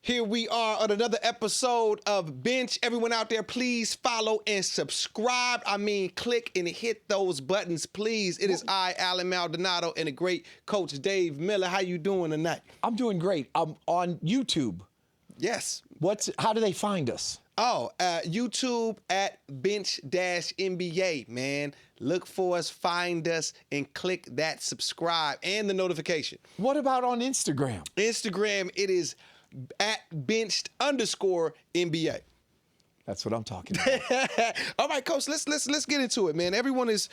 Here we are on another episode of Bench. Everyone out there, please follow and subscribe. I mean, click and hit those buttons, please. It is I, Alan Maldonado, and the great Coach Dave Miller. How you doing tonight? I'm doing great. I'm on YouTube. Yes. How do they find us? Oh, YouTube at Bench NBA, man. Look for us, find us, and click that subscribe and the notification. What about on Instagram? Instagram, it is at benched_NBA. That's what I'm talking about. All right, Coach, let's get into it, man. Everyone is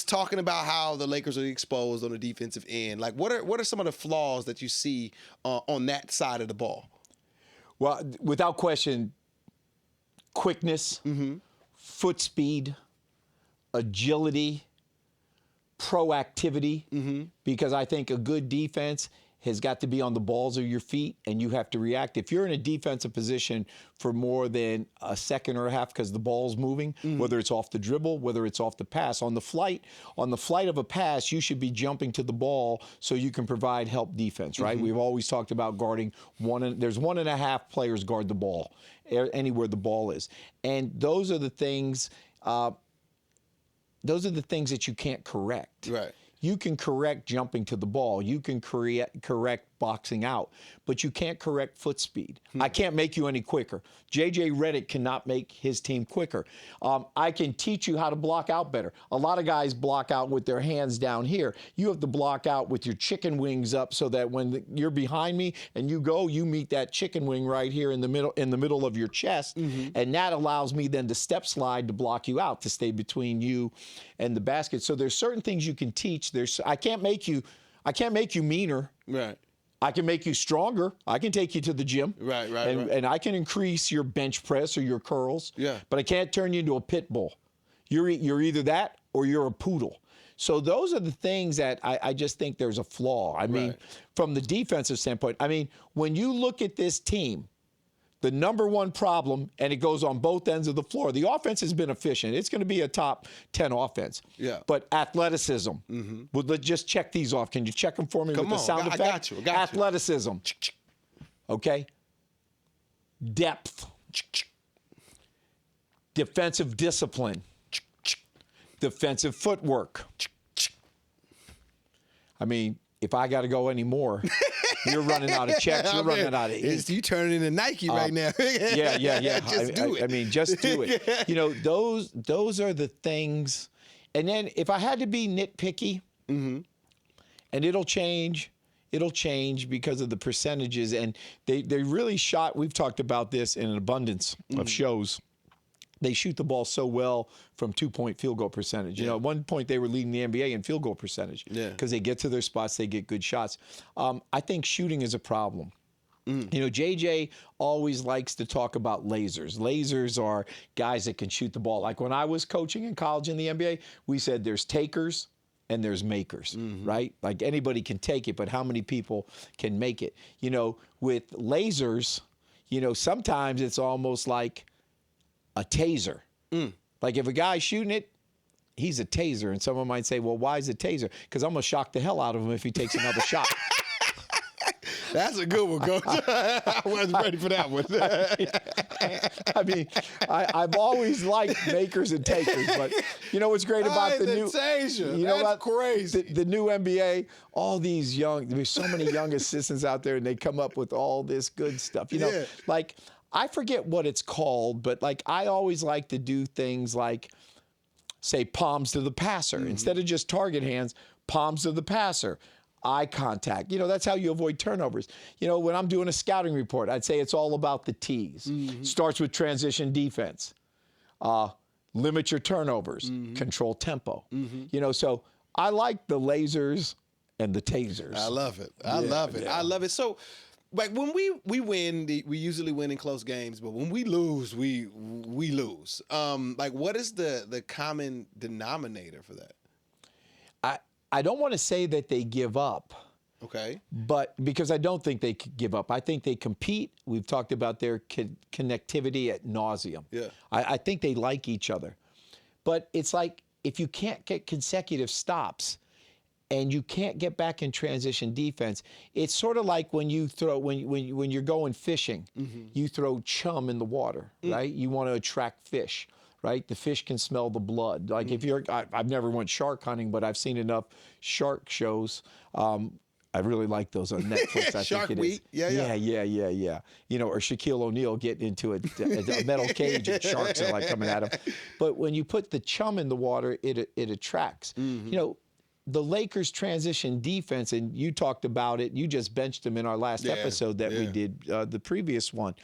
talking about how the Lakers are exposed on the defensive end. Like, what are some of the flaws that you see on that side of the ball? Well, without question, quickness, foot speed, agility, proactivity, because I think a good defense has got to be on the balls of your feet, and you have to react. If you're in a defensive position for more than a second or a half because the ball's moving, whether it's off the dribble, whether it's off the pass, on the flight of a pass, you should be jumping to the ball so you can provide help defense, right? We've always talked about guarding there's 1.5 players guard the ball anywhere the ball is. And those are the things that you can't correct. Right. You can correct jumping to the ball. You can correct boxing out, but you can't correct foot speed. I can't make you any quicker. J.J. Redick cannot make his team quicker. I can teach you how to block out better. A lot of guys block out with their hands down here. You have to block out with your chicken wings up so that when you're behind me and you meet that chicken wing right here in the middle of your chest, and that allows me then to step slide to block you out, to stay between you and the basket. So there's certain things you can teach. I can't make you meaner. Right. I can make you stronger. I can take you to the gym. Right. And I can increase your bench press or your curls. Yeah. But I can't turn you into a pit bull. You're either that or you're a poodle. So those are the things that I just think there's a flaw. I mean, from the defensive standpoint, I mean, when you look at this team, the number one problem, and it goes on both ends of the floor, the offense has been efficient. It's going to be a top 10 offense. Yeah. But athleticism. Well, let's just check these off. Can you check them for me with the sound effect? I got you. Athleticism. Okay. Depth. Defensive discipline. Defensive footwork. I mean, if I got to go anymore, you're running out of checks. You're running out of. You turning into Nike right now. Yeah. Just do it. I mean, just do it. You know, those are the things. And then if I had to be nitpicky, and it'll change because of the percentages. And they really shot. We've talked about this in an abundance of shows. They shoot the ball so well from 2-point field goal percentage. You know, at one point they were leading the NBA in field goal percentage because they get to their spots, they get good shots. I think shooting is a problem. You know, JJ always likes to talk about lasers. Lasers are guys that can shoot the ball. Like when I was coaching in college in the NBA, we said there's takers and there's makers, right? Like anybody can take it, but how many people can make it? You know, with lasers, you know, sometimes it's almost like a taser. Like if a guy's shooting it, he's a taser. And someone might say, well, why is it taser? Because I'm going to shock the hell out of him if he takes another shot. That's a good one, Coach. I wasn't ready for that one. I mean, I've always liked makers and takers, but you know what's great about the new taser? You know That's what? Crazy. The new NBA, all these there's so many young assistants out there, and they come up with all this good stuff. You know, like I forget what it's called, but like I always like to do things like, say, palms to the passer. Instead of just target hands, palms to the passer. Eye contact. You know, that's how you avoid turnovers. You know, when I'm doing a scouting report, I'd say it's all about the T's. Starts with transition defense. Limit your turnovers. Control tempo. You know, so I like the lasers and the tasers. I love it. I love it. I love it. So, like when we win, we usually win in close games, but when we lose, we lose. Like what is the common denominator for that? I don't want to say that they give up. Okay. But because I don't think they give up. I think they compete. We've talked about their connectivity ad nauseum. Yeah. I think they like each other. But it's like if you can't get consecutive stops, and you can't get back in transition defense. It's sort of like when you throw when you're going fishing, you throw chum in the water, right? You want to attract fish, right? The fish can smell the blood. Like if you're, I've never went shark hunting, but I've seen enough shark shows. I really like those on Netflix. I Shark think it Week. is. Yeah. You know, or Shaquille O'Neal getting into a metal cage and sharks are like coming at him. But when you put the chum in the water, it attracts. You know, the Lakers' transition defense, and you talked about it. You just benched them in our last episode that we did, the previous one.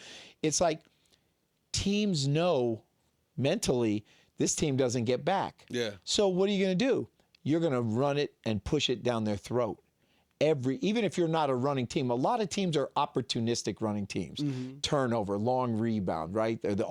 It's like teams know mentally this team doesn't get back. Yeah. So what are you going to do? You're going to run it and push it down their throat. Even if you're not a running team, a lot of teams are opportunistic running teams. Turnover, long rebound, right? The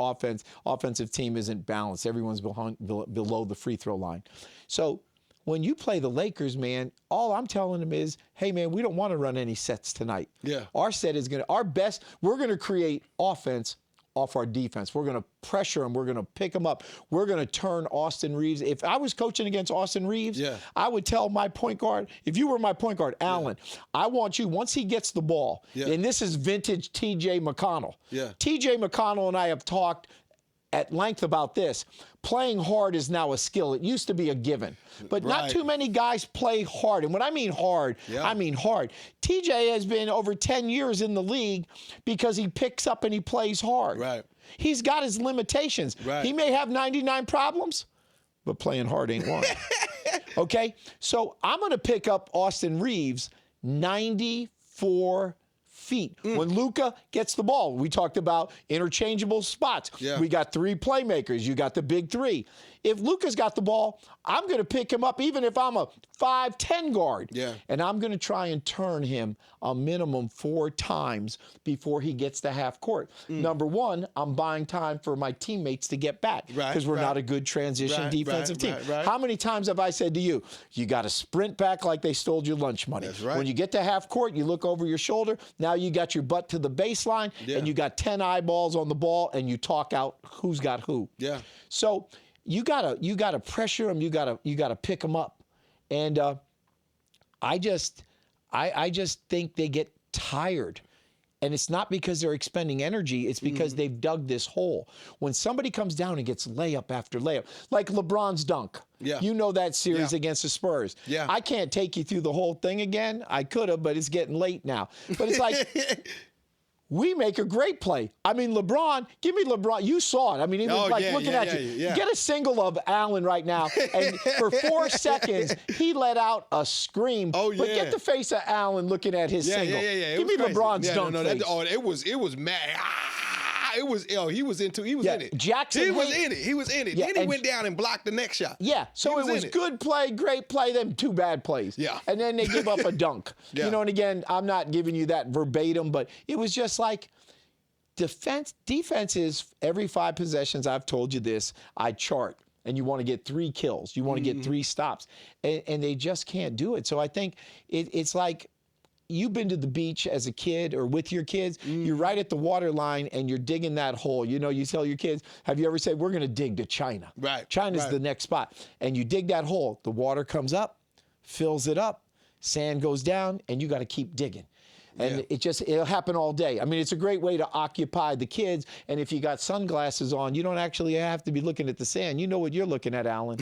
offensive team isn't balanced. Everyone's below the free throw line. So when you play the Lakers, man, all I'm telling them is, hey, man, we don't want to run any sets tonight. Yeah. Our set is we're going to create offense off our defense. We're going to pressure them. We're going to pick them up. We're going to turn Austin Reeves. If I was coaching against Austin Reeves, I would tell my point guard, if you were my point guard, Alan, I want you, once he gets the ball, and this is vintage TJ McConnell. TJ McConnell and I have talked at length about this. Playing hard is now a skill. It used to be a given. But not too many guys play hard. And when I mean hard, I mean hard. TJ has been over 10 years in the league because he picks up and he plays hard. He's got his limitations. He may have 99 problems, but playing hard ain't one. Okay? So I'm going to pick up Austin Reeves 94 feet. When Luka gets the ball, we talked about interchangeable spots. We got three playmakers. You got the big three. If Luka's got the ball, I'm going to pick him up even if I'm a 5'10" guard. And I'm going to try and turn him a minimum 4 times before he gets to half court. Number one, I'm buying time for my teammates to get back because we're not a good transition defensive team. How many times have I said to you, you got to sprint back like they stole your lunch money. When you get to half court, you look over your shoulder. Now you got your butt to the baseline and you got 10 eyeballs on the ball and you talk out who's got who. So you gotta pressure them. You gotta pick them up, and I just think they get tired, and it's not because they're expending energy. It's because they've dug this hole. When somebody comes down and gets layup after layup, like LeBron's dunk. You know that series against the Spurs. I can't take you through the whole thing again. I could have, but it's getting late now. But it's like. We make a great play. I mean, LeBron, give me LeBron. You saw it. I mean, he was looking at you. Get a single of Allen right now. And for 4 seconds, he let out a scream. But get the face of Allen looking at his single. Give me crazy. LeBron's dunk face. It was mad. He was in it. Jackson He was in it. Then he went down and blocked the next shot. So it was good play, great play, then 2 bad plays. And then they give up a dunk. You know, and again, I'm not giving you that verbatim, but it was just like defense is every 5 possessions, I've told you this, I chart. And you want to get 3 kills. You want to get 3 stops. And they just can't do it. So I think it's like, you've been to the beach as a kid or with your kids, you're right at the water line and you're digging that hole. You know, you tell your kids, have you ever said, we're going to dig to China? China's the next spot. And you dig that hole, the water comes up, fills it up, sand goes down, and you got to keep digging. And it'll happen all day. I mean, it's a great way to occupy the kids. And if you got sunglasses on, you don't actually have to be looking at the sand. You know what you're looking at, Alan.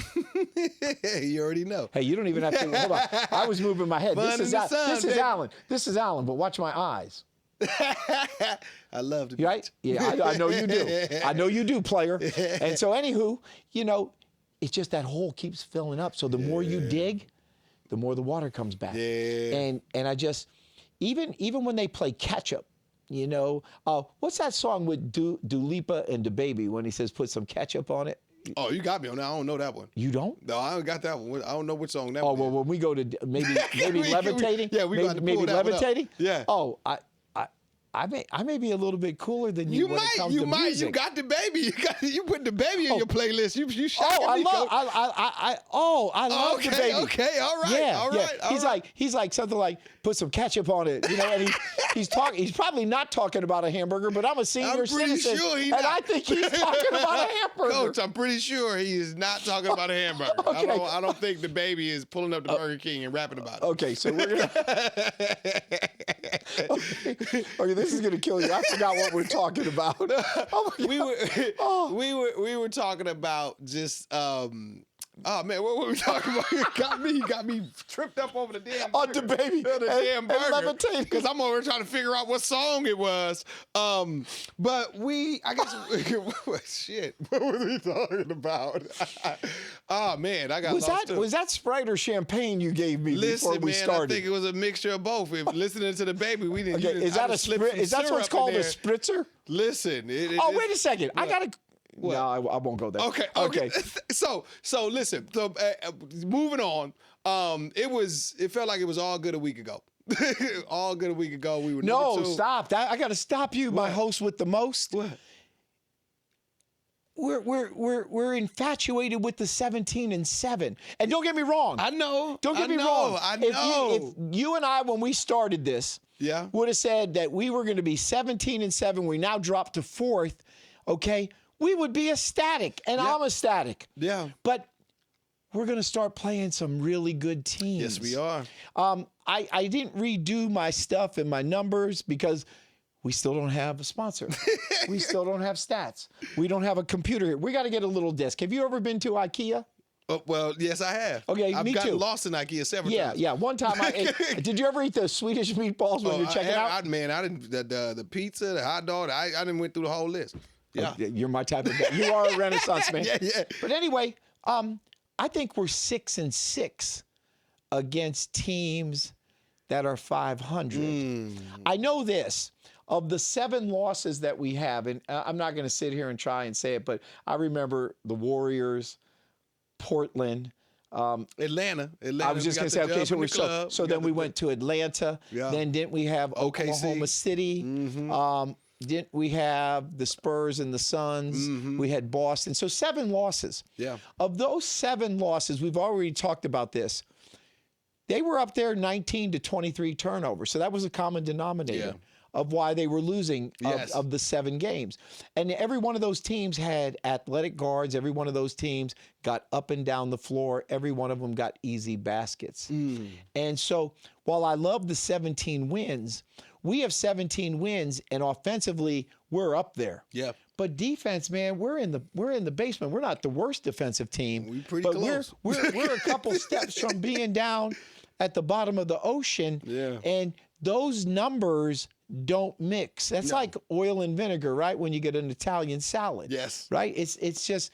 You already know. Hey, you don't even have to. Hold on. I was moving my head. This is Alan. This is Alan, but watch my eyes. I love to be right? Yeah, I know you do. I know you do, player. And so, anywho, you know, it's just that hole keeps filling up. So the more you dig, the more the water comes back. And I just... Even when they play ketchup, you know, what's that song with Dua Lipa and DaBaby when he says put some ketchup on it? Oh, you got me on that. I don't know that one. You don't? No, I don't got that one. I don't know which song that one. Oh, well, when we go to maybe levitating. We got to pull that levitating. One up. Yeah. Oh, I may be a little bit cooler than you when it comes to music. You got the baby. You put the baby in your playlist. You shocking me, Coach. I love the baby. Okay, all right. He's like something like put some ketchup on it, you know. And he's talking. He's probably not talking about a hamburger, but I'm a senior citizen, sure and I think he's talking about a hamburger. Coach, I'm pretty sure he is not talking about a hamburger. Okay. I don't think the baby is pulling up the Burger King and rapping about it. Okay, so we're gonna. Okay, this is gonna kill you. I forgot what we're talking about. We were talking about just oh man, what were we talking about? You got me tripped up over the damn the baby, the damn burger, because I'm over trying to figure out what song it was. But I guess shit. What were we talking about? Oh man, I got lost. Was that Sprite or champagne you gave me before we started? I think it was a mixture of both. If listening to the baby, we didn't. Okay, is that what's called a spritzer? Listen. Wait a second. I gotta. What? No, I won't go there. Okay. So listen. So moving on. It felt like it was all good a week ago. All good a week ago. We were stop. I got to stop you, my host with the most. What? We're infatuated with the 17-7, and don't get me wrong. I know. Don't get me wrong. I know. If you and I, when we started this, would have said that we were going to be 17-7, we now dropped to 4th. Okay. We would be ecstatic, and I'm ecstatic. Yeah. But we're going to start playing some really good teams. Yes, we are. I didn't redo my stuff and my numbers because we still don't have a sponsor. We still don't have stats. We don't have a computer here. We got to get a little desk. Have you ever been to IKEA? Well, yes, I have. Okay, I've me gotten too. lost in IKEA several times. Yeah. One time, did you ever eat the Swedish meatballs when you're checking out? I didn't. The pizza, the hot dog. I didn't went through the whole list. Yeah, you're my type of guy. You are a Renaissance man. Yeah. But anyway, I think we're 6-6 against teams that are 500. I know this. Of the 7 losses that we have, and I'm not going to sit here and try and say it, but I remember the Warriors, Portland, Atlanta. I was just going to say, okay, so then we went to Atlanta. Yeah. Then didn't we have Oklahoma City? Mm-hmm. Didn't we have the Spurs and the Suns? Mm-hmm. We had Boston. So 7 losses. Yeah. Of those 7 losses, we've already talked about this. They were up there 19 to 23 turnovers. So that was a common denominator of why they were losing of the 7 games. And every one of those teams had athletic guards. Every one of those teams got up and down the floor. Every one of them got easy baskets. And so while I love the 17 wins, we have 17 wins, and offensively, we're up there. Yeah. But defense, man, we're in the basement. We're not the worst defensive team. We're pretty close. We're a couple steps from being down at the bottom of the ocean. Yeah. And those numbers don't mix. That's like oil and vinegar, right? When you get an Italian salad. Yes. Right? It's just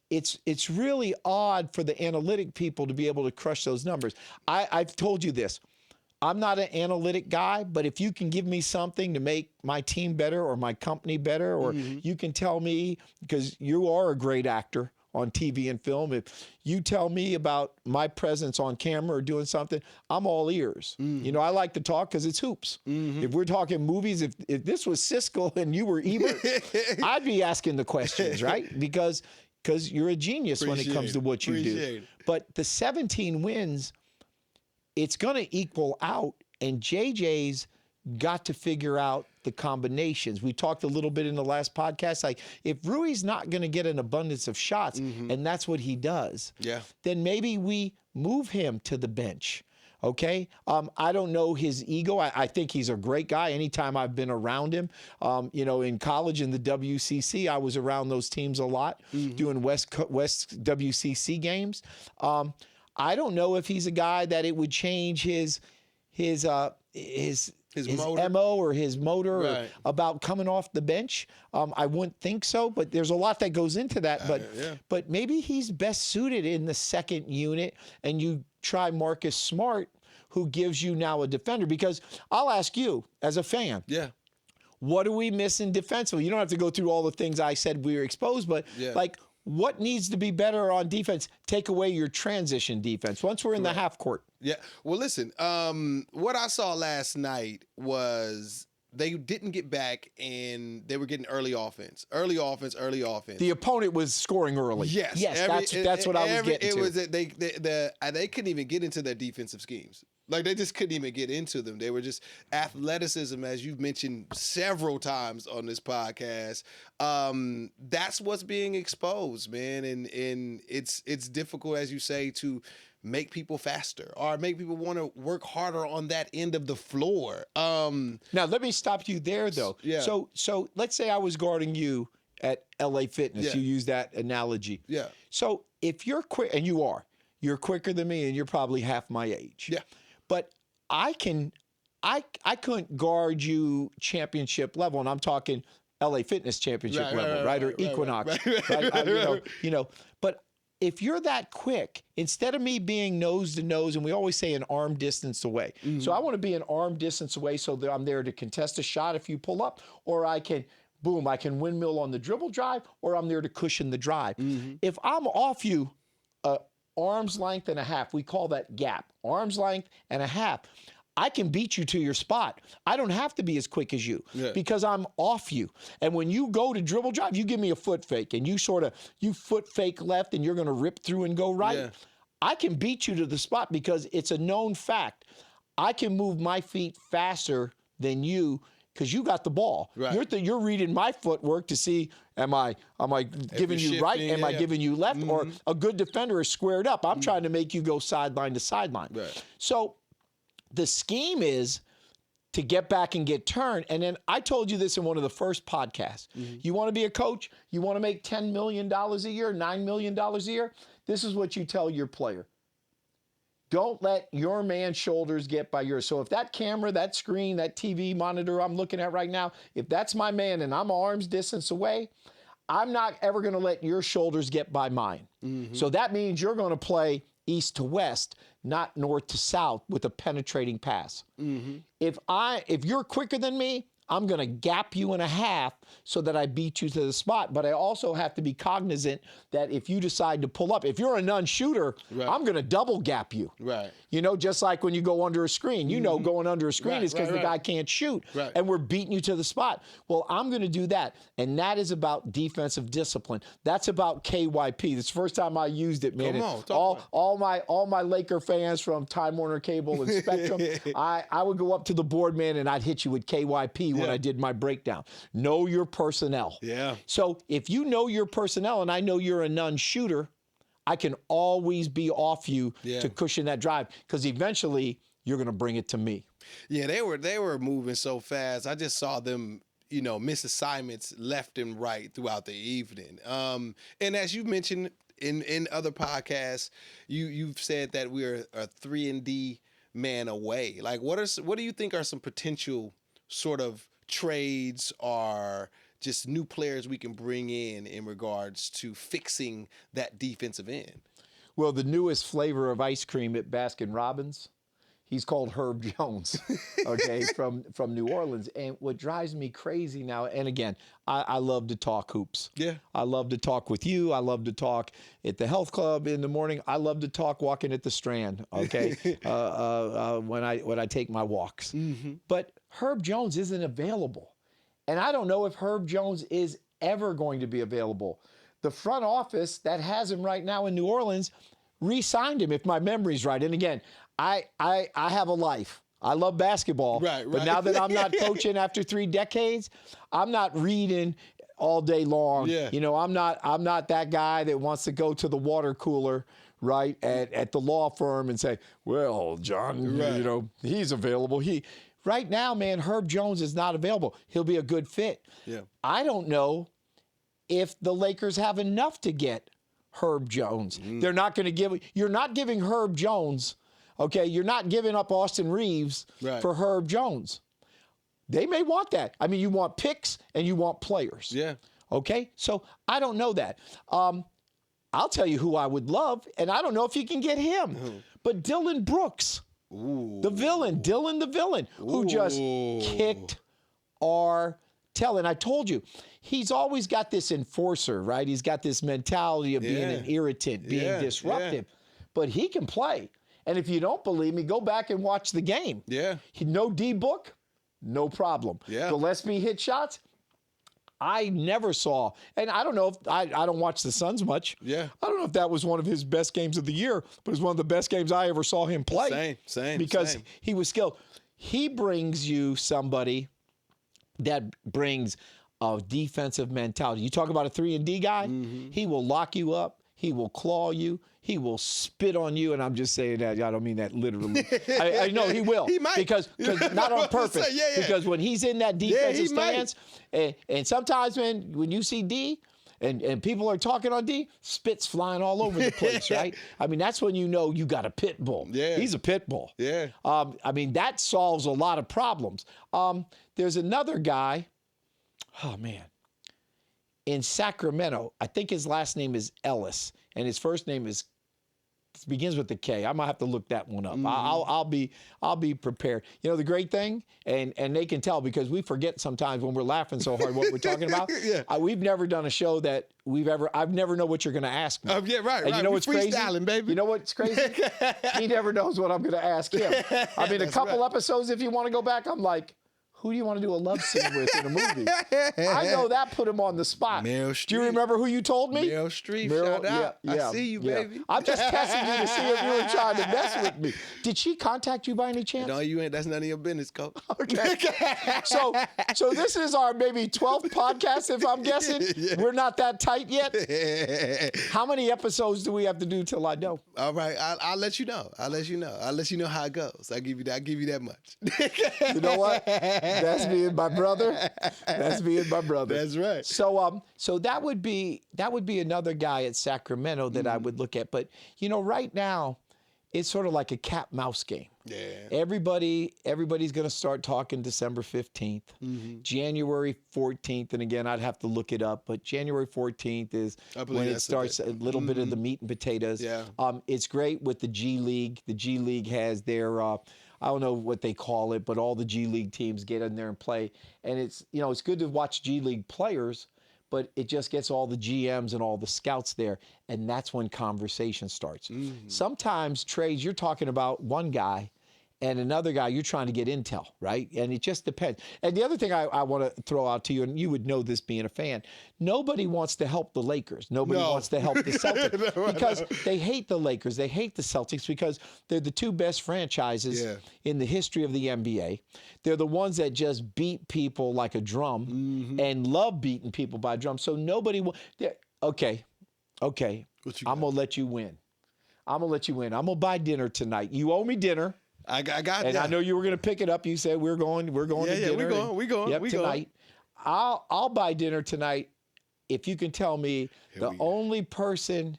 it's really odd for the analytic people to be able to crush those numbers. I've told you this. I'm not an analytic guy, but if you can give me something to make my team better or my company better, or you can tell me, because you are a great actor on TV and film, if you tell me about my presence on camera or doing something, I'm all ears. You know, I like to talk because it's hoops. If we're talking movies, if this was Siskel and you were Ebert, I'd be asking the questions, right? Because you're a genius when it comes to what you do. But the 17 wins, it's going to equal out, and JJ's got to figure out the combinations. We talked a little bit in the last podcast, like if Rui's not going to get an abundance of shots, and that's what he does, then maybe we move him to the bench. Okay? I don't know his ego. I think he's a great guy. Anytime I've been around him, you know, in college in the WCC, I was around those teams a lot, doing West WCC games. I don't know if he's a guy that it would change his MO or his motor or about coming off the bench. I wouldn't think so, but there's a lot that goes into that. But maybe he's best suited in the second unit, and you try Marcus Smart, who gives you now a defender. Because I'll ask you as a fan. Yeah. What are we missing defensively? You don't have to go through all the things I said we were exposed, but like, what needs to be better on defense? Take away your transition defense once we're in the half court. Yeah. Well, listen, what I saw last night was they didn't get back, and they were getting early offense. The opponent was scoring early. Yes, that's what I was getting to. It was they couldn't even get into their defensive schemes. Like, they just couldn't even get into them. They were just athleticism, as you've mentioned several times on this podcast. That's what's being exposed, man, and it's difficult, as you say, to make people faster or make people want to work harder on that end of the floor. Now, let me stop you there, though. Yeah. So let's say I was guarding you at LA Fitness. Yeah. You use that analogy. Yeah. So if you're quick, and you're quicker than me, and you're probably half my age. Yeah. But I couldn't guard you championship level, and I'm talking LA Fitness championship level, right? Or Equinox, right? But if you're that quick, instead of me being nose to nose, and we always say an arm distance away. Mm-hmm. So I want to be an arm distance away so that I'm there to contest a shot if you pull up, or I can windmill on the dribble drive, or I'm there to cushion the drive. Mm-hmm. If I'm off you arm's length and a half, we call that gap, arm's length and a half, I can beat you to your spot. I don't have to be as quick as you because I'm off you. And when you go to dribble drive, you give me a foot fake and you foot fake left and you're going to rip through and go right. Yeah. I can beat you to the spot because it's a known fact. I can move my feet faster than you because you got the ball. Right. You're reading my footwork to see, am I giving you right? Am I giving you left? Mm-hmm. Or a good defender is squared up. I'm trying to make you go sideline to sideline. Right. So the scheme is to get back and get turned. And then I told you this in one of the first podcasts. Mm-hmm. You want to be a coach? You want to make $10 million a year, $9 million a year? This is what you tell your player. Don't let your man's shoulders get by yours. So if that camera, that screen, that TV monitor I'm looking at right now, if that's my man and I'm arm's distance away, I'm not ever going to let your shoulders get by mine. Mm-hmm. So that means you're going to play east to west, not north to south with a penetrating pass. Mm-hmm. If you're quicker than me, I'm going to gap you in a half so that I beat you to the spot. But I also have to be cognizant that if you decide to pull up, if you're a non-shooter, I'm going to double gap you. Right. Just like when you go under a screen. Going under a screen is because the guy can't shoot. Right. And we're beating you to the spot. Well, I'm going to do that. And that is about defensive discipline. That's about KYP. It's the first time I used it, man. All my Laker fans from Time Warner Cable and Spectrum, I would go up to the board, man, and I'd hit you with KYP when I did my breakdown. Know your personnel. Yeah. So if you know your personnel and I know you're a non-shooter, I can always be off you to cushion that drive because eventually you're going to bring it to me. Yeah, they were moving so fast. I just saw them, miss assignments left and right throughout the evening. And as you mentioned in other podcasts, you've said that we're a 3-and-D man away. Like, what do you think are some potential sort of trades or just new players we can bring in regards to fixing that defensive end? Well, the newest flavor of ice cream at Baskin-Robbins, he's called Herb Jones, okay, from New Orleans. And what drives me crazy now, and again, I love to talk hoops. Yeah. I love to talk with you. I love to talk at the health club in the morning. I love to talk walking at the Strand, okay, when I take my walks. Mm-hmm. But Herb Jones isn't available. And I don't know if Herb Jones is ever going to be available. The front office that has him right now in New Orleans re-signed him, if my memory's right. And again, I have a life. I love basketball. Right. But now that I'm not coaching after 3 decades, I'm not reading all day long. Yeah. I'm not that guy that wants to go to the water cooler, right, at the law firm and say, well, John, he's available. Right now, man, Herb Jones is not available. He'll be a good fit. Yeah. I don't know if the Lakers have enough to get Herb Jones. They're not going to you're not giving Herb Jones, okay? You're not giving up Austin Reeves for Herb Jones. They may want that. I mean, you want picks and you want players. Yeah. Okay? So I don't know that. I'll tell you who I would love, and I don't know if you can get him, but Dylan Brooks. Ooh. Dylan the villain, who just kicked our tail. And I told you, he's always got this enforcer, right? He's got this mentality of being an irritant, being disruptive. But he can play. And if you don't believe me, go back and watch the game. Yeah. No D-book, no problem. Yeah. Gillespie hit shots. I never saw, and I don't know if I don't watch the Suns much. Yeah. I don't know if that was one of his best games of the year, but it was one of the best games I ever saw him play. Same. Because he was skilled. He brings you somebody that brings a defensive mentality. You talk about a 3-and-D guy, he will lock you up, he will claw you, he will spit on you, and I'm just saying that. I don't mean that literally. I know he will. He might. Because not on purpose. Yeah. Because when he's in that defensive he might. stance, and sometimes when you see D, and people are talking on D, spit's flying all over the place, right? I mean, that's when you know you got a pit bull. Yeah. He's a pit bull. Yeah. I mean, that solves a lot of problems. There's another guy, oh, man, in Sacramento. I think his last name is Ellis, and his first name begins with the K. I might have to look that one up. I'll be prepared. You know the great thing, and they can tell because we forget sometimes when we're laughing so hard what we're talking about. Yeah. We've never done a show that I've never know what you're going to ask me. Yeah, right. And you know We what's crazy? freestyling, baby. You know what's crazy? He never knows what I'm going to ask him. I mean, a couple episodes, if you want to go back, I'm like, who do you want to do a love scene with in a movie? I know that put him on the spot. Meryl Do Streep. you remember who you told me? Meryl Streep, shout out. Yeah, I see you, baby. I'm just testing you to see if you were trying to mess with me. Did she contact you by any chance? No, you ain't. That's none of your business, Coach. Okay. So this is our maybe 12th podcast, if I'm guessing. Yeah. We're not that tight yet. How many episodes do we have to do till I know? All right, I'll let you know. I'll let you know how it goes. I'll give you that much. You know what? That's me and my brother. That's me and my brother. That's right. So that would be another guy at Sacramento that I would look at. But you know, right now, it's sort of like a cat-mouse game. Yeah. Everybody's going to start talking December 15th, January 14th, and again, I'd have to look it up, but January 14th is when it starts a little bit of the meat and potatoes. Yeah. It's great with the G League. The G League has their I don't know what they call it, but all the G League teams get in there and play. And it's good to watch G League players, but it just gets all the GMs and all the scouts there. And that's when conversation starts. Sometimes trades, you're talking about one guy and another guy, you're trying to get intel, right? And it just depends. And the other thing I want to throw out to you, and you would know this being a fan, nobody wants to help the Lakers. Nobody wants to help the Celtics because they hate the Lakers. They hate the Celtics because they're the two best franchises in the history of the NBA. They're the ones that just beat people like a drum and love beating people by a drum. So nobody okay. I'm going to let you win. I'm going to buy dinner tonight. You owe me dinner. I got and I know you were going to pick it up. You said we're going to dinner. Yeah, we're going. Yep, tonight. I'll buy dinner tonight if you can tell me the only person.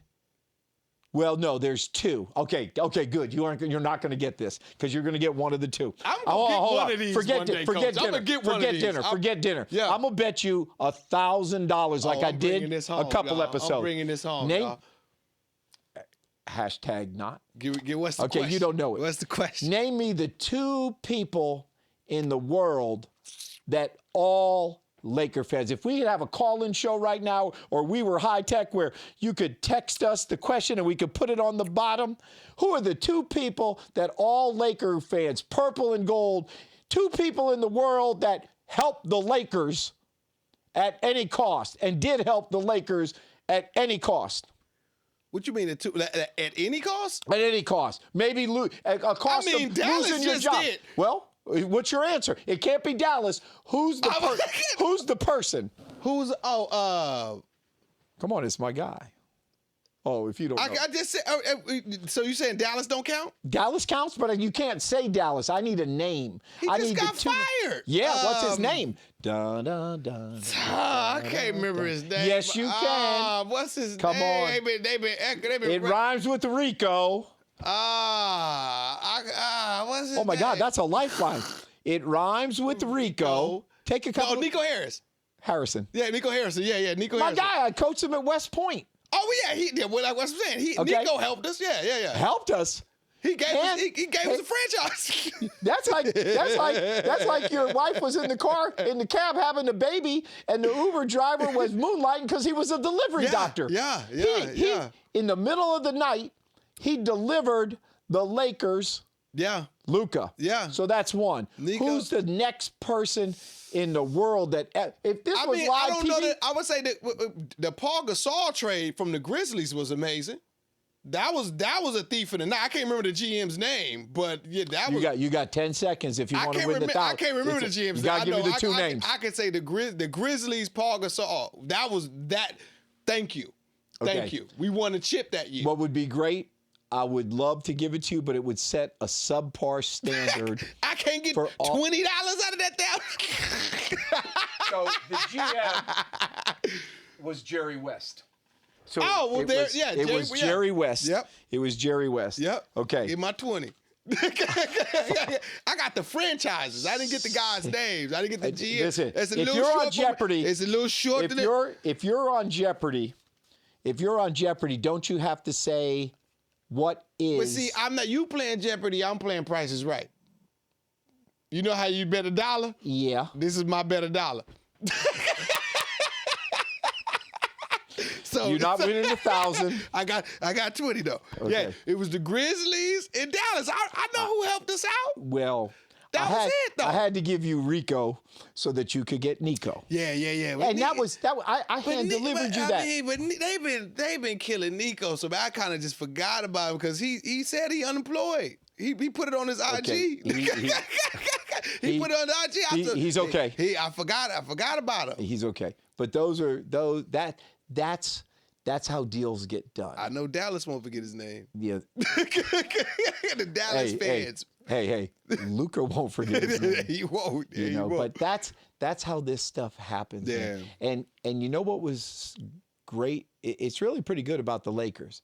Well, no, there's two. Okay, good. You're not going to get this because you're going to get one of the two. I'm going to get one of these one day, Coach. I'm going to get one of these. Forget dinner. Yeah. I'm going to bet you $1,000 like I did a couple episodes. I'm bringing this home, y'all. Hashtag not. What's the question? Okay, you don't know it. What's the question? Name me the two people in the world that all Laker fans, if we could have a call-in show right now, or we were high-tech where you could text us the question and we could put it on the bottom, who are the two people that all Laker fans, purple and gold, two people in the world that helped the Lakers at any cost and did help the Lakers at any cost? What you mean at any cost? At any cost. Maybe a cost of Dallas losing your just job. did. Well, what's your answer? It can't be Dallas. Who's the person? Come on, it's my guy. Oh, if you don't know. I just said, so you saying Dallas don't count? Dallas counts, but you can't say Dallas. I need a name. He just got fired. Yeah, what's his name? Dun, dun, dun, I can't remember his name. Yes, you can. What's his name? Come on. They been it rhymes with Rico. What's his name? Oh, my God, that's a lifeline. It rhymes with Rico. Take a couple. No, Nico Harrison. Yeah, Nico Harrison. Yeah, Nico Harrison. My guy, I coached him at West Point. Oh yeah, well, like what I'm saying, Nico helped us. Yeah. Helped us. He gave us a franchise. That's like your wife was in the cab having a baby, and the Uber driver was moonlighting because he was a delivery doctor. Yeah. In the middle of the night, he delivered the Lakers Yeah. Luka. Yeah. So that's one. Nico. Who's the next person in the world that if this was live I don't TV, know that. I would say that the Paul Gasol trade from the Grizzlies was amazing. That was a thief in the night. I can't remember the GM's name, but yeah, that was. you got 10 seconds if you want to win the $1,000. I can't remember the GM's name. You got to give me the two names. I can say the Grizzlies, Paul Gasol. That was that. Thank you. Thank you. We won a chip that year. What would be great? I would love to give it to you, but it would set a subpar standard. I can't get $20 out of that thousand. So the GM was Jerry West. So it was Jerry West. Yep. It was Jerry West. Yep. Okay. Give my 20. I got the franchises. I didn't get the guys' names. I didn't get the GM. Listen, if you're on Jeopardy, it's a little short. If you're on Jeopardy, don't you have to say what is? But see, I'm not. You playing Jeopardy? I'm playing Price is Right. You know how you bet $1? Yeah. This is my bet $1. So you're not winning 1,000. I got 20 though. Okay. Yeah, it was the Grizzlies in Dallas. I know who helped us out. Well, that was it though. I had to give you Rico so that you could get Nico. Yeah. And that was I hand delivered you that. I mean, but they've been killing Nico, so I kind of just forgot about him because he said he unemployed. He put it on his IG. He put it on the IG. He's okay. I forgot about him. He's okay. But that's how deals get done. I know Dallas won't forget his name. Yeah. The Dallas fans. Hey, Luka won't forget his name. He won't. Yeah, he won't. But that's how this stuff happens. Yeah. And you know what was great? It's really pretty good about the Lakers.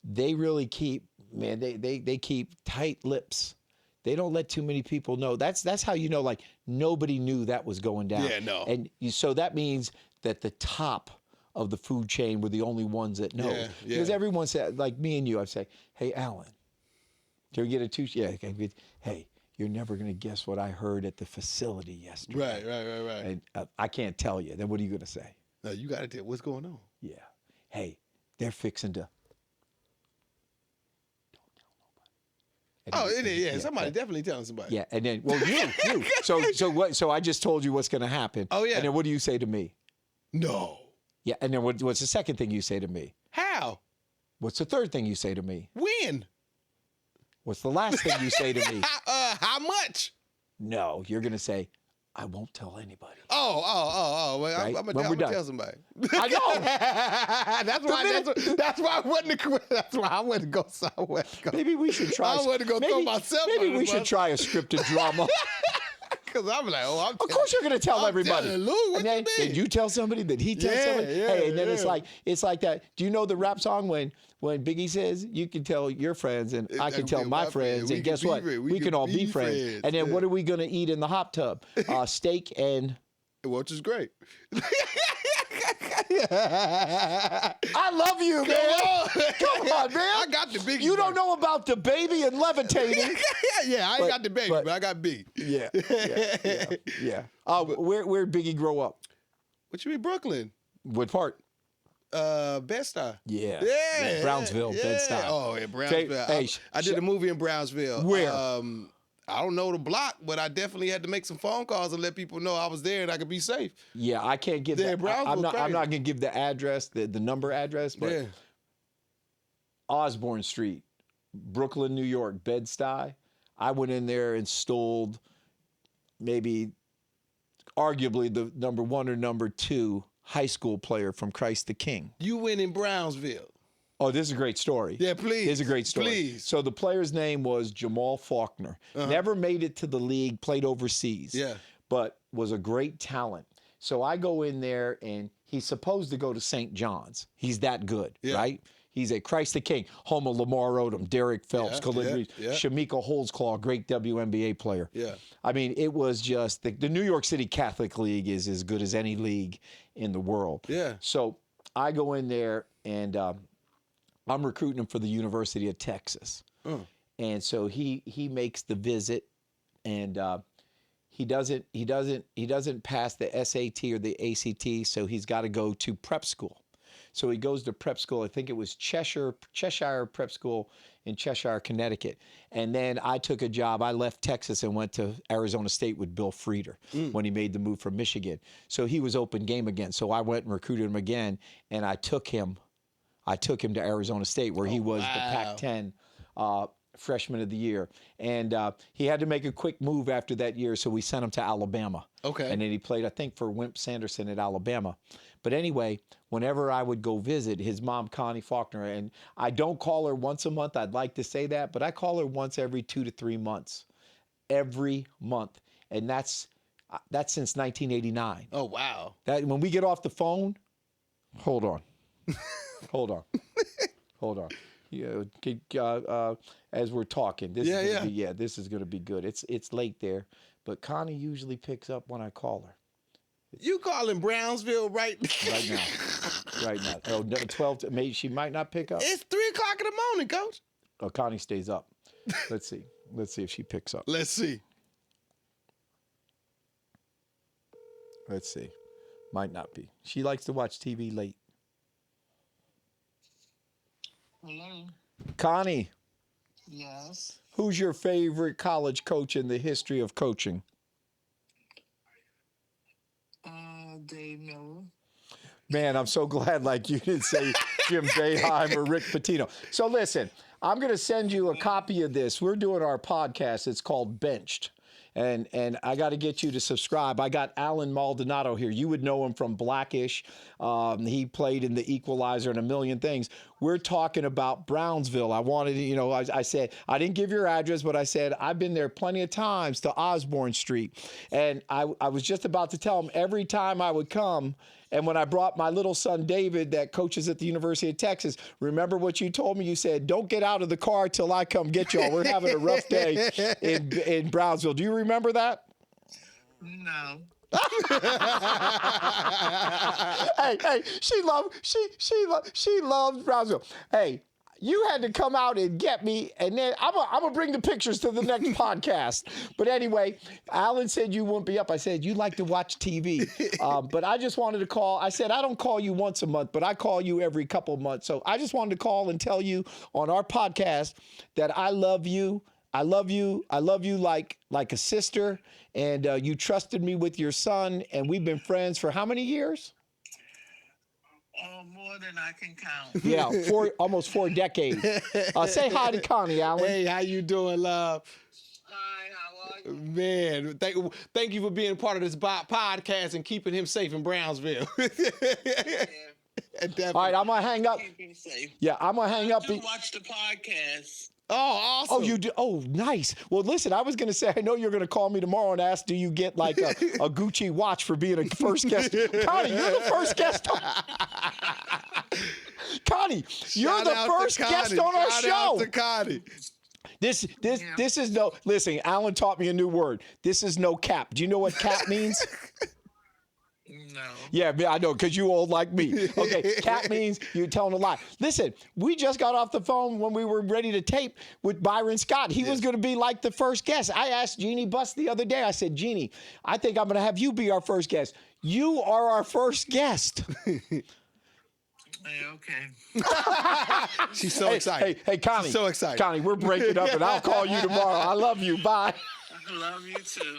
They really keep, man, they keep tight lips. They don't let too many people know. That's how you know, like, nobody knew that was going down. Yeah, no. And so that means that the top of the food chain were the only ones that know. Yeah. Because everyone said, like me and you, I'd say, hey, Alan, can we get a two? Yeah. Hey, you're never going to guess what I heard at the facility yesterday. Right. And I can't tell you. Then what are you going to say? No, you got to tell what's going on. Yeah. Hey, they're fixing to. Oh, it is. Yeah, somebody definitely telling somebody. Yeah, and then, well, you. So what? So I just told you what's going to happen. Oh, yeah. And then what do you say to me? No. Yeah, and then what's the second thing you say to me? How? What's the third thing you say to me? When? What's the last thing you say to me? How much? No, you're going to say, I won't tell anybody. Oh. Well, right? I'm going to tell somebody. I know. That's why I went to go somewhere. Maybe we should try. I went to go throw myself. Maybe we should try a scripted drama. Because I'm like, of course you're going to tell everybody. Lou, and then you tell somebody that he tells somebody. Hey, and then it's like that. Do you know the rap song when Biggie says you can tell your friends and I can tell my friends, and guess what? We can all be friends. And then what are we going to eat in the hot tub? Steak and. Which is great. I love you, man. Come on, man. I got the big. You don't know about the baby and levitating. I ain't got the baby, but I got B. Yeah. Where'd Biggie grow up? What you mean, Brooklyn? What part? Bed-Stuy. Yeah. Brownsville, Bed-Stuy. Oh, yeah, Brownsville. I did a movie in Brownsville. Where? I don't know the block, but I definitely had to make some phone calls and let people know I was there and I could be safe. Yeah, I can't give that. I'm not going to give the address, the number address, but Osborne Street, Brooklyn, New York, Bed-Stuy. I went in there and stole maybe arguably the number 1 or number 2 high school player from Christ the King. You went in Brownsville. Oh, this is a great story. Yeah, please. It's a great story. Please. So the player's name was Jamal Faulkner. Never made it to the league, played overseas. Yeah. But was a great talent. So I go in there, and he's supposed to go to St. John's. He's that good, right? He's a Christ the King, home of Lamar Odom, Derek Phelps, Calibri, Shamika Holdsclaw, great WNBA player. Yeah. I mean, it was just the New York City Catholic League is as good as any league in the world. Yeah. So I go in there, and I'm recruiting him for the University of Texas. And so he makes the visit, and he doesn't pass the SAT or the ACT, so he's got to go to prep school. So he goes to prep school. I think it was Cheshire Prep School in Cheshire, Connecticut. And then I took a job. I left Texas and went to Arizona State with Bill Frieder when he made the move from Michigan. So he was open game again. So I went and recruited him again, and I took him to Arizona State, where he was the Pac-10 freshman of the year. And he had to make a quick move after that year, so we sent him to Alabama. Okay. And then he played, I think, for Wimp Sanderson at Alabama. But anyway, whenever I would go visit his mom, Connie Faulkner, and I don't call her once a month, I'd like to say that, but I call her once every 2 to 3 months. Every month. And that's since 1989. Oh, wow. That when we get off the phone, hold on. Hold on. Hold on. As we're talking, this is going to be good. It's late there, but Connie usually picks up when I call her. You calling Brownsville right now? Right now. Oh, no, 12. Maybe she might not pick up. It's 3 o'clock in the morning, Coach. Oh, Connie stays up. Let's see. Let's see if she picks up. Let's see. Let's see. Might not be. She likes to watch TV late. Hello. Connie. Yes. Who's your favorite college coach in the history of coaching? Dave Miller. Man, I'm so glad you didn't say Jim Boeheim or Rick Pitino. So listen, I'm going to send you a copy of this. We're doing our podcast. It's called Benched. And I got to get you to subscribe. I got Alan Maldonado here. You would know him from Blackish. He played in The Equalizer and a million things. We're talking about Brownsville. I wanted to, I said, I didn't give your address, but I said, I've been there plenty of times to Osborne Street. And I was just about to tell him every time I would come, and when I brought my little son, David, that coaches at the University of Texas, remember what you told me? You said, don't get out of the car till I come get y'all. We're having a rough day in Brownsville. Do you remember that? No. Hey, she loves Brownsville. Hey, you had to come out and get me, and then I'm gonna bring the pictures to the next podcast. But anyway, Alan said you wouldn't be up. I said you like to watch TV, but I just wanted to call. I said I don't call you once a month, but I call you every couple of months. So I just wanted to call and tell you on our podcast that I love you. I love you. I love you like a sister, and you trusted me with your son, and we've been friends for how many years? Oh, more than I can count. Yeah, almost 4 decades. Say hi to Connie, Alan. Hey, how you doing, love? Hi, how are you? Man, thank you for being part of this podcast and keeping him safe in Brownsville. Yeah. All right, I'm gonna hang up. Keep him safe. Yeah, I'm gonna hang up. Do watch the podcast. Oh, awesome. Oh, you do? Oh, nice. Well, listen, I was going to say, I know you're going to call me tomorrow and ask, do you get like a Gucci watch for being a first guest? Connie, you're the first guest. Connie, you're the first guest on our show. Shout out to Connie. This is no, listen, Alan taught me a new word. This is no cap. Do you know what cap means? No. Yeah, I know, because you old like me. Okay, cap means you're telling a lie. Listen, we just got off the phone when we were ready to tape with Byron Scott. He was going to be like the first guest. I asked Jeannie Buss the other day. I said, Jeannie, I think I'm going to have you be our first guest. You are our first guest. Hey, okay. She's so excited. Hey, Connie. She's so excited. Connie, we're breaking up, and I'll call you tomorrow. I love you. Bye. I love you too.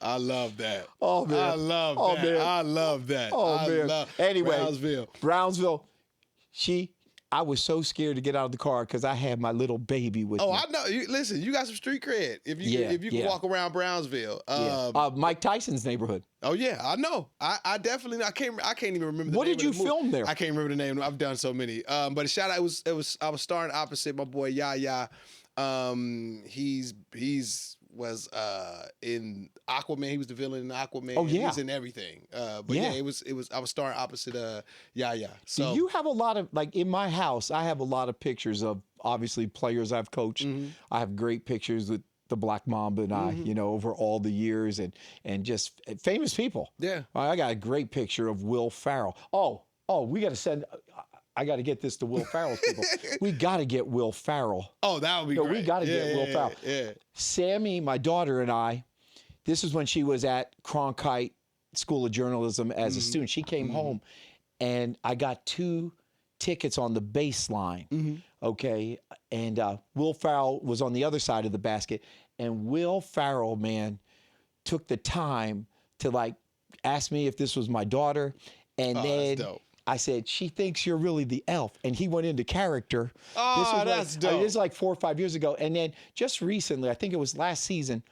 I love that. Oh, man. I love that. Man. I love that. Oh, man. Anyway, Brownsville. I was so scared to get out of the car because I had my little baby with me. Oh, I know. Listen, you got some street cred. If you can walk around Brownsville. Mike Tyson's neighborhood. Oh yeah, I know. I definitely know. I can't even remember the What name did you of the movie. film there? I can't remember the name. I've done so many. But a shout out, I was starring opposite my boy Yaya. He's was in Aquaman. He was the villain in Aquaman. Oh, yeah. He was in everything. But yeah, it was I was starring opposite Yaya. So you have a lot of, like, in my house, I have a lot of pictures of obviously players I've coached. Mm-hmm. I have great pictures with the Black Mamba and I, over all the years, and just famous people. Yeah. I got a great picture of Will Ferrell. Oh, we got to send. I got to get this to Will Ferrell's people. We got to get Will Ferrell. Oh, that would be great. We got to get Will Ferrell. Yeah. Sammy, my daughter, and I, this is when she was at Cronkite School of Journalism as a student. She came home, and I got 2 tickets on the baseline. Okay, and Will Ferrell was on the other side of the basket, and Will Ferrell, man, took the time to like ask me if this was my daughter, and then that's dope. I said, she thinks you're really the elf. And he went into character. Oh, that's dope. This was like 4 or 5 years ago. And then just recently, I think it was last season,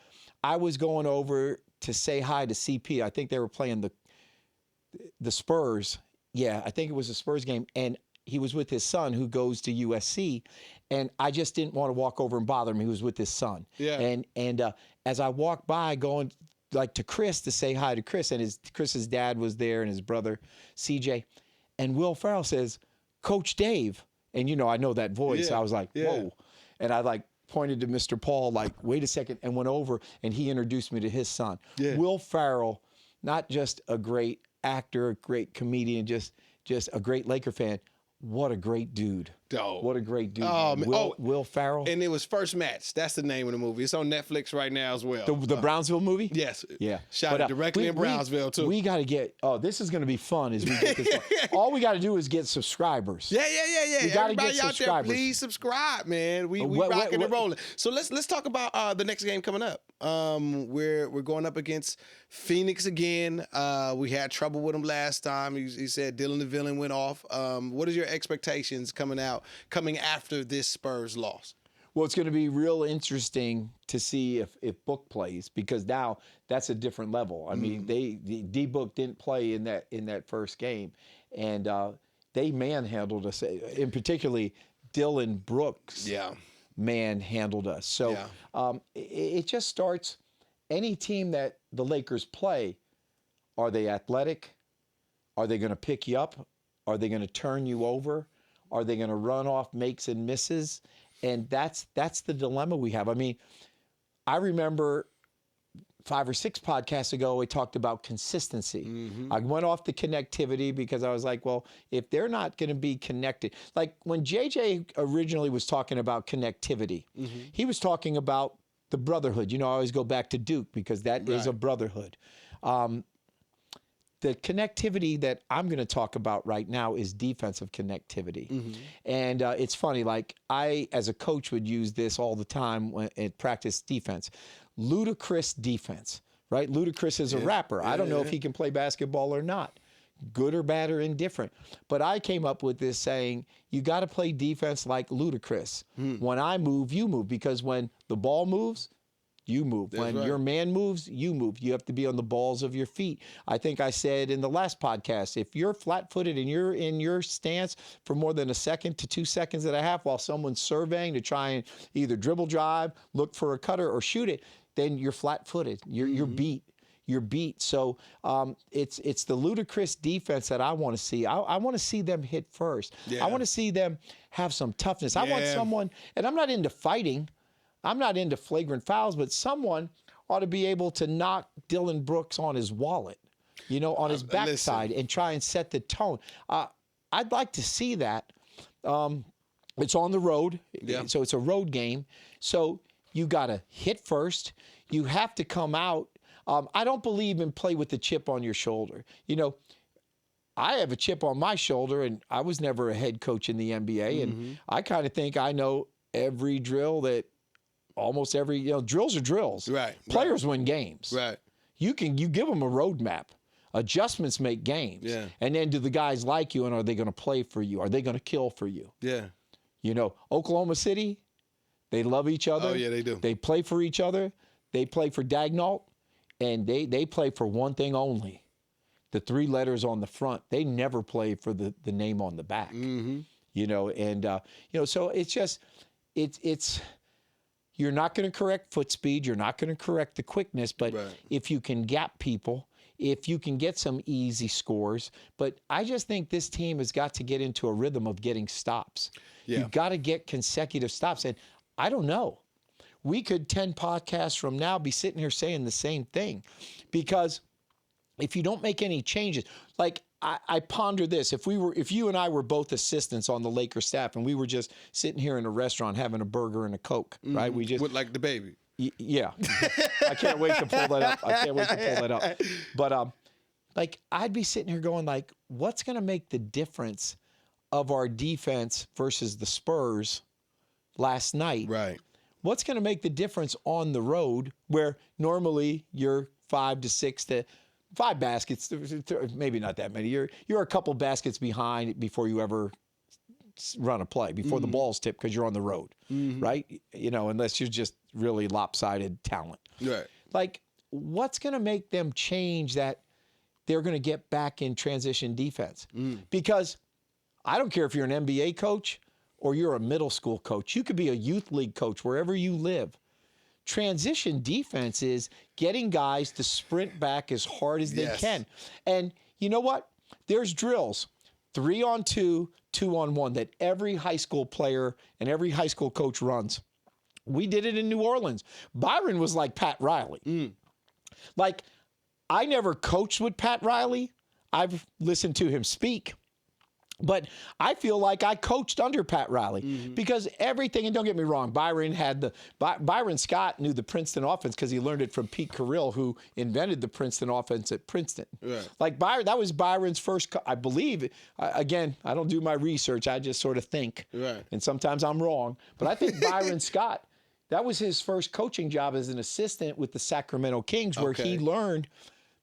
I was going over to say hi to CP. I think they were playing the Spurs. Yeah, I think it was a Spurs game. And he was with his son who goes to USC. And I just didn't want to walk over and bother him. He was with his son. Yeah. And as I walked by going like to Chris to say hi to Chris, and Chris's dad was there and his brother, CJ. And Will Ferrell says, Coach Dave. And, you know, I know that voice. Yeah, I was like, whoa. And I like pointed to Mr. Paul, like, wait a second, and went over, and he introduced me to his son. Yeah. Will Ferrell, not just a great actor, a great comedian, just a great Laker fan. What a great dude. Dope. What a great dude. Oh, man. Will Ferrell. And it was First Match. That's the name of the movie. It's on Netflix right now as well. The Brownsville movie? Yes. Yeah. Shot it directly in Brownsville, too. We got to get, this is going to be fun as we get this far. All we got to do is get subscribers. Yeah. We gotta Everybody get out there, subscribers. please subscribe, man. We What- rocking what- and rolling. So let's talk about the next game coming up. We're going up against Phoenix again. We had trouble with them last time. He said Dylan the Villain went off. What are your expectations coming after this Spurs loss? Well, it's going to be real interesting to see if Book plays, because now that's a different level. I mean, D-Book didn't play in that first game, and they manhandled us. In particularly, Dylan Brooks manhandled us. So it just starts. Any team that the Lakers play, are they athletic? Are they going to pick you up? Are they going to turn you over? Are they going to run off makes and misses? And that's the dilemma we have. I mean, I remember 5 or 6 podcasts ago, we talked about consistency. I went off the connectivity because I was like, well, if they're not going to be connected, like when JJ originally was talking about connectivity, he was talking about the brotherhood. You know, I always go back to Duke because that is a brotherhood. The connectivity that I'm going to talk about right now is defensive connectivity. And it's funny, like I, as a coach, would use this all the time at practice defense. Ludicrous defense, right? Ludacris is a rapper. I don't know if he can play basketball or not. Good or bad or indifferent. But I came up with this saying, you got to play defense like Ludacris. When I move, you move. Because when the ball moves, you move. When your man moves, you move. You have to be on the balls of your feet. I think I said in the last podcast, if you're flat-footed and you're in your stance for more than a second to 2 seconds and a half while someone's surveying to try and either dribble drive, look for a cutter, or shoot it, then you're flat-footed. You're beat. You're beat. So it's the ludicrous defense that I want to see. I want to see them hit first. I want to see them have some toughness. I want someone, and I'm not into fighting. I'm not into flagrant fouls, but someone ought to be able to knock Dylan Brooks on his wallet, you know, on his backside and try and set the tone. I'd like to see that. It's on the road, so it's a road game. So you got to hit first. You have to come out. I don't believe in play with the chip on your shoulder. You know, I have a chip on my shoulder, and I was never a head coach in the NBA, and I kind of think I know every drill that almost every, you know, drills are drills. Players win games. You give them a roadmap. Adjustments make games. And then do the guys like you, and are they going to play for you? Are they going to kill for you? You know, Oklahoma City, they love each other. Oh, yeah, they do. They play for each other. They play for Dagnall, and they play for one thing only, the 3 letters on the front. They never play for the name on the back. You know, and, you know, so it's just, it's you're not going to correct foot speed. You're not going to correct the quickness. But if you can gap people, if you can get some easy scores. But I just think this team has got to get into a rhythm of getting stops. You've got to get consecutive stops. And I don't know. We could 10 podcasts from now be sitting here saying the same thing. Because if you don't make any changes, like I ponder this. If you and I were both assistants on the Lakers staff and we were just sitting here in a restaurant having a burger and a Coke, right? We just with like the baby. Yeah. I can't wait to pull that up. But like I'd be sitting here going like, what's going to make the difference of our defense versus the Spurs last night. Right. What's going to make the difference on the road where normally you're 5 to 6 to 5 baskets, maybe not that many. You're a couple baskets behind before you ever run a play, before the ball's tipped because you're on the road, right? Unless you're just really lopsided talent. Right. Like, what's going to make them change that they're going to get back in transition defense? Because I don't care if you're an NBA coach or you're a middle school coach. You could be a youth league coach wherever you live. Transition defense is getting guys to sprint back as hard as they can. And you know what? There's drills, 3-on-2, 2-on-1 that every high school player and every high school coach runs. We did it in New Orleans. Byron was like Pat Riley. Like, I never coached with Pat Riley. I've listened to him speak. But I feel like I coached under Pat Riley because everything, and don't get me wrong, Byron Scott knew the Princeton offense because he learned it from Pete Carrill, who invented the Princeton offense at Princeton. Right. Like that was Byron's first, I believe, again, I don't do my research, I just sort of think. Right. And sometimes I'm wrong. But I think Byron Scott, that was his first coaching job as an assistant with the Sacramento Kings, where he learned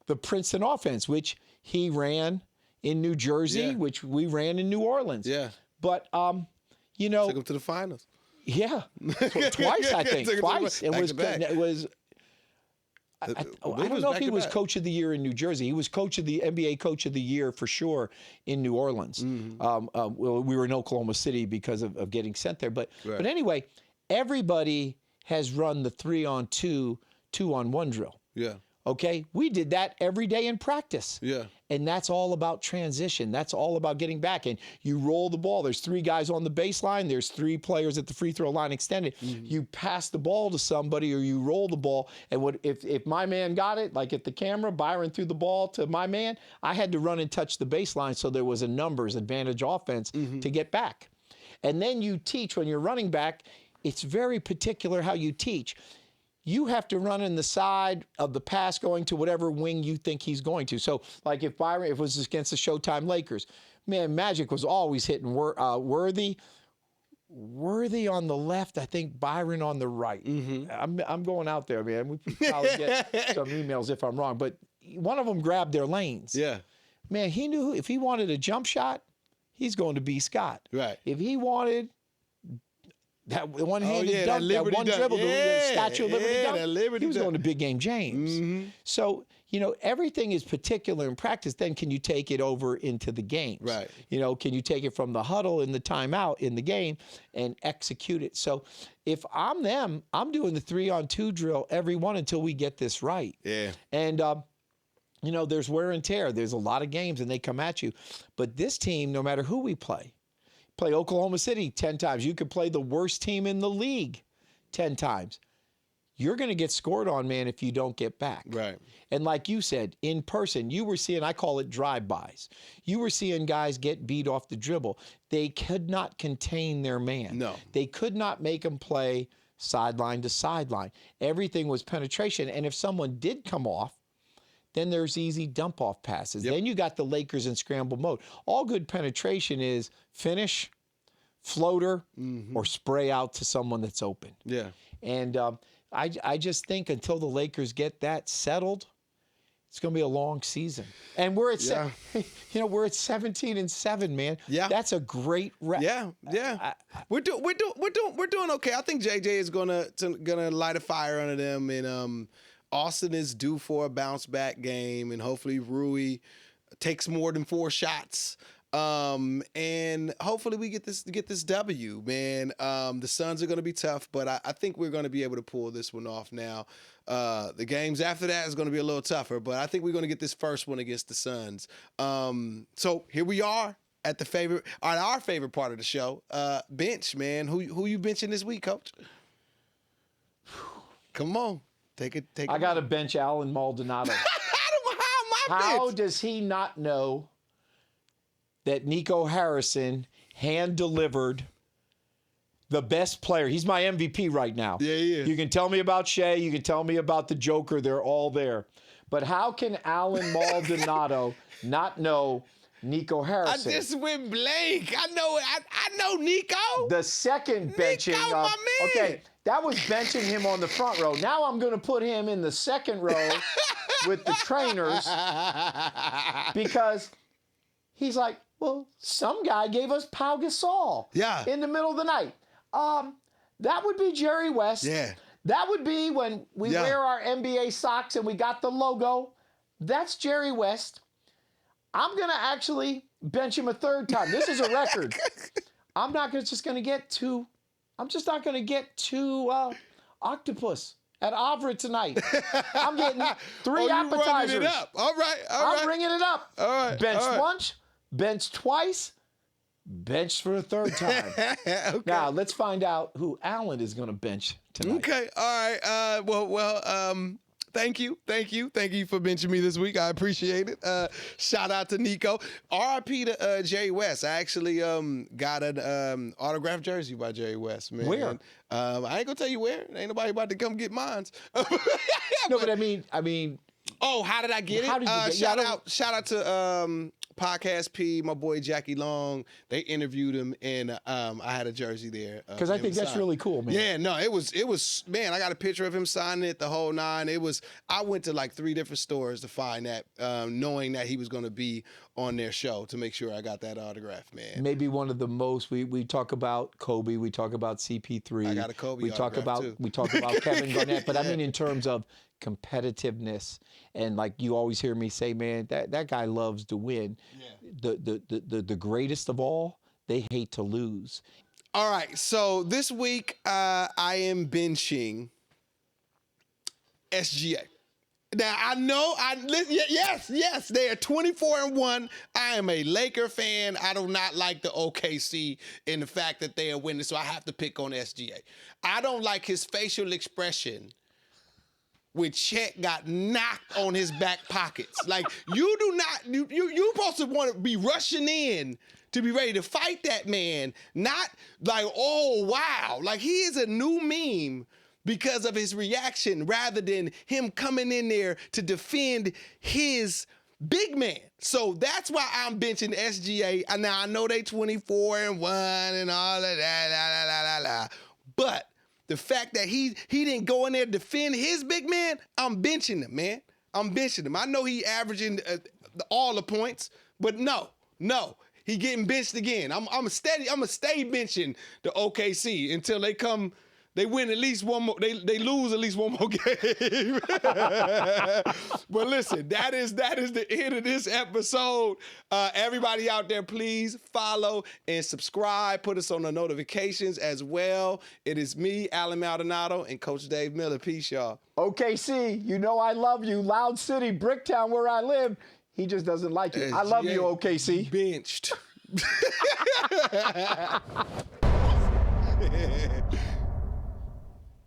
the Princeton offense, which he ran in New Jersey, which we ran in New Orleans. Yeah. But, took him to the finals. Yeah. Twice, I think. Twice. It was I don't know if he was coach of the year in New Jersey. He was NBA coach of the year for sure in New Orleans. We were in Oklahoma City because of getting sent there. But anyway, everybody has run the 3-on-2, 2-on-1 drill. Yeah. Okay? We did that every day in practice. Yeah. And that's all about transition. That's all about getting back. And you roll the ball. There's 3 guys on the baseline. There's 3 players at the free throw line extended. You pass the ball to somebody or you roll the ball. And if my man got it, like at the camera, Byron threw the ball to my man, I had to run and touch the baseline so there was a numbers advantage offense to get back. And then you teach when you're running back, it's very particular how you teach. You have to run in the side of the pass going to whatever wing you think he's going to. So, like if it was against the Showtime Lakers, man, Magic was always hitting Worthy on the left, I think Byron on the right. I'm going out there, man. We probably get some emails if I'm wrong. But one of them grabbed their lanes. Yeah. Man, he knew if he wanted a jump shot, he's going to B. Scott. Right. If he wanted that one-handed dunk, that one dribble, the Statue of Liberty dunk, he was going to Big Game James. So, everything is particular in practice. Then can you take it over into the games? Right. Can you take it from the huddle in the timeout in the game and execute it? So if I'm them, I'm doing the 3-on-2 drill every one until we get this right. Yeah. And, there's wear and tear. There's a lot of games and they come at you. But this team, no matter who we play Oklahoma City 10 times. You could play the worst team in the league 10 times. You're going to get scored on, man, if you don't get back. Right. And like you said, in person, you were seeing, I call it drive-bys. You were seeing guys get beat off the dribble. They could not contain their man. No. They could not make them play sideline to sideline. Everything was penetration. And if someone did come off, then there's easy dump-off passes. Then you got the Lakers in scramble mode. All good penetration is finish, floater, or spray out to someone that's open. Yeah. And I just think until the Lakers get that settled, it's going to be a long season. And we're at we're at 17-7, man. Yeah. That's a great record. Yeah. We're doing okay. I think JJ is gonna light a fire under them, and Austin is due for a bounce back game, and hopefully Rui takes more than 4 shots. And hopefully we get this W, man. The Suns are going to be tough, but I think we're going to be able to pull this one off now. The games after that is going to be a little tougher, but I think we're going to get this first one against the Suns. So here we are at our favorite part of the show, bench, man. Who you benching this week, Coach? Come on. I got to bench Alan Maldonado. How does he not know that Nico Harrison hand-delivered the best player? He's my MVP right now. Yeah, he is. You can tell me about Shea. You can tell me about the Joker. They're all there. But how can Alan Maldonado not know Nico I Harrison. just went blank. I know Nico. The second benching Nico, of, my man. okay, that was benching him on the front row. Now I'm going to put him in the second row with the trainers because he's like, well, some guy gave us Pau Gasol in the middle of the night. That would be Jerry West. Yeah. That would be when we wear our NBA socks and we got the logo. That's Jerry West. I'm going to actually bench him a third time. This is a record. I'm not just going to get two octopus at Havre tonight. I'm getting 3 appetizers. Running it up. All right. I'm bringing it up. All right. Bench all right. once, bench twice, bench for a third time. Okay. Now, let's find out who Alan is going to bench tonight. Okay. All right. Well. Thank you for benching me this week. I appreciate it. Shout out to Nico. R.I.P. to Jerry West. I actually got an autographed jersey by Jerry West, man. Where? I ain't gonna tell you where. Ain't nobody about to come get mine. No, but I mean. Oh, how did I get it? How did you get it? Shout out to Podcast P, my boy Jackie Long. They interviewed him, and I had a jersey there. Because I think that's really cool, man. Yeah, no, it was, man, I got a picture of him signing it, the whole nine. I went to like 3 different stores to find that, knowing that he was going to be on their show to make sure I got that autograph, man. Maybe one of the most, we talk about Kobe, we talk about CP3. I got a Kobe we talk autograph, about too. We talk about Kevin Garnett, but I mean in terms of competitiveness, and like you always hear me say, man, that guy loves to win. Yeah. The greatest of all, they hate to lose. All right, so this week I am benching SGA. Now I know yes, they are 24-1. I am a Laker fan. I do not like the OKC and the fact that they are winning, so I have to pick on SGA. I don't like his facial expression when Chet got knocked on his back pockets. Like, you do not, you supposed to want to be rushing in to be ready to fight that man, not like, oh, wow. Like, he is a new meme because of his reaction rather than him coming in there to defend his big man. So that's why I'm benching SGA. Now, I know they 24-1 and all of that, but the fact that he didn't go in there to defend his big man, I'm benching him, man. I'm benching him. I know he averaging all the points, but no. He getting benched again. I'm a stay benching the OKC until they win at least one more, they lose at least one more game. But listen, that is the end of this episode. Everybody out there, please follow and subscribe. Put us on the notifications as well. It is me, Alan Maldonado, and Coach Dave Miller. Peace, y'all. OKC, you know I love you. Loud City, Bricktown, where I live. He just doesn't like it. I love you, OKC. Benched.